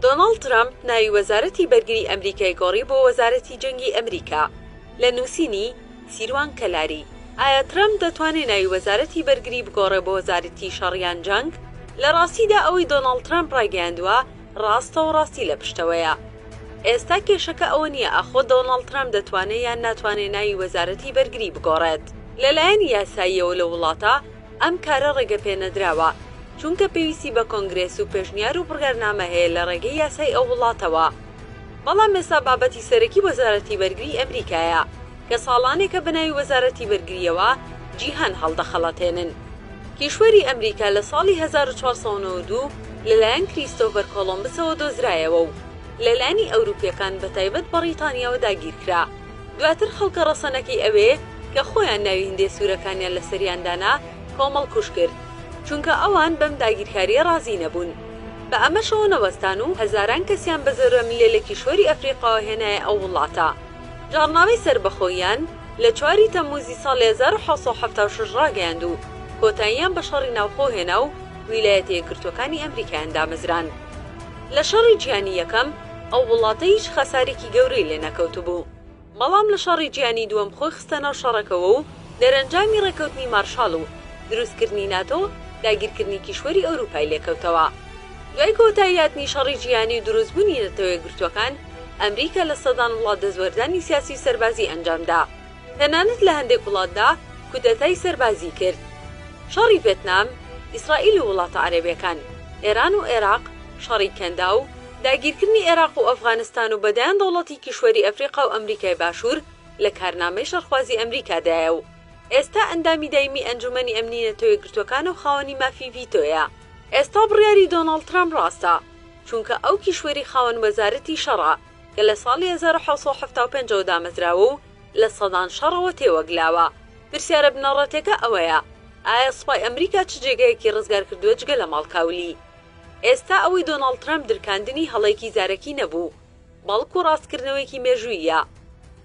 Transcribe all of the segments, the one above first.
دۆناڵد ترامپ ناوی وەزارەتی بەرگری ئەمریکای گۆڕی بۆ وەزارەتی جەنگی ئەمریکا لە نووسینی سیروان کەلاری. ئایا ترامپ دەتوانێت ناوی وەزارەتی بەرگری بگۆڕێ بۆ وەزارەتی شەڕیان جەنگ؟ لە ڕاستیدا ئەوەی دۆناڵد ترامپ ڕاگەیاندووە ڕاستە و ڕاستی لە پشتەوەیە. ئێستا کێشەکە ئەوە نییە ئەخۆ دۆناڵد ترامپ دەتوانێت یان ناتوانێت ناوی وەزارەتی بەرگری بگۆڕێت. لەلایەن یاساییەوە لە وڵاتە ئەم کارە ڕێگەپێنەدراوە، چونکە پێویستی بە کۆنگرێس و پێشنیار و بڕگەرنامە هەیە لە ڕێگەی یاسای ئەو وڵاتەوە. بەڵام ئێستا بابەتی سەرەکی وەزارەتی بەرگری ئەمریکایە کە ساڵانێکە بە ناوی وەزارەتی بەرگریەوە جیهان هەڵدەخەڵەتێنن. کیشوەری ئەمریکا لە ساڵی 1492 لەلایەن کریستۆفەر کۆڵۆمبسەوە دۆزرایەوە و لەلایەنی ئەوروپیەکان بەتایبەت بەریتانیاوە داگیرکرا. دواتر خەڵکە ڕەسەنەکەی ئەوێ کە خۆیان ناوی هێندێ سوورەکانیان لە سەریاندانا کۆمەڵ کوش کرد، چونکە ئەوان بەم داگیرکاریە ڕازی نەبوون. بە ئەمەشەوە نەوەستان و هەزاران کەسیان بە زەرۆمیلێ لە کیشوەری ئەفریقاوە هێنایە ئەو وڵاتە. جاڕناوەی سەربەخۆییان لە 4 تەمموزی ساڵی 1776 ڕاگەیاند و کۆتاییان بە شەڕی ناوخۆ هێنا و ویلایەتە یەکگرتووەکانی ئەمریکایان دامەزران. لە شەڕی جیهانی یەکەم ئەو وڵاتە هیچ خەسارێکی گەورەی لێ نەکەوتبوو، بەڵام لە شەڕی جیهانی دووەم خۆی خستە ناو شەڕەکەوە و دەرەنجامی ڕێکەوتنی مارشال و دروستکردنی ناتۆ داگیرکردنی کیشوەری ئەوروپای لێکەوتەوە. دوای کۆتاییاتنی شەڕی جیهانی و دروستبوونی نەتەوە یەکگرتووەکان، ئەمریکا لە سەدان وڵات دەستوەردانی سیاسی و سەربازی ئەنجامدا، تەنانەت لە هەندێک وڵاتدا کودەتای سەربازی کرد. شەڕی ڤێتنام، ئیسرائیل و وڵاتە عەرەبیەکان، ئێران و عێراق، شەڕی کەندا و داگیرکردنی عێراق و ئەفغانستان و بەدایان دەوڵەتی کیشوەری ئەفریقا و ئەمریکای باشوور لە کارنامەی شەڕخوازی ئەمریکادایە و ئێستا ئەندامی دایمی ئەنجومەنی ئەمنی نەتەوە یەکگرتووەکان و خاوەنی مافی ڤیتۆیە. ئێستا بڕیاری دۆناڵد ترامپ ڕاستە، چونکە ئەو کیشوەری خاوەن وەزارەتی شەڕە کە لە ساڵی 1775 دامەزراوە و لە سەدان شەڕەوە تێوەگلاوە. پرسیارە بنەڕەتێکە ئەوەیە: ئایا سوپای ئەمریکا چ جێگەیەکی ڕزگار کردووە جگە لە ماڵکاولی؟ ئێستا ئەوەی دۆناڵد ترامپ درکاندنی هەڵەیەکی زارەکی نەبوو، بەڵکو ڕاستکردنەوەیکی مێژوویە.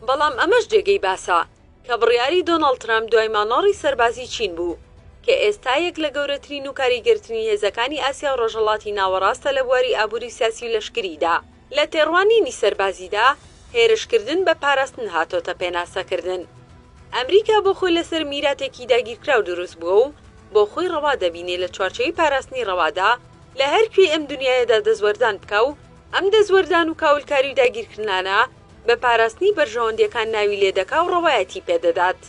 بەڵام ئەمەش جێگەی باسە کە بڕیاری دۆناڵد ترامپ دوای مانۆڕی سەربازی چین بوو کە ئێستا یەک لە گەورەترین و کاریگەرترین هێزەکانی ئاسیا و ڕۆژهەڵاتی ناوەڕاستە لە بواری ئابووری سیاسی و لەشکریدا. لە تێڕوانینی سەربازیدا هێرشکردن بە پاراستن هاتۆتە پێناسەکردن. ئەمریکا بۆ خۆی لەسەر میراتێکی داگیرکراو دروست بووە و بۆ خۆی ڕەوا دەبینێ لە چوارچێوی پاراستنی ڕەوادا لە هەر کوێی ئەم دنیایەدا دەزوەردان بکە و ئەم دەزوەردان و کاولکاری و داگیرکردنانە بە پاراستنی بەرژەوەندیەکان ناوی لێدەکا و ڕەوایەتی پێدەدات.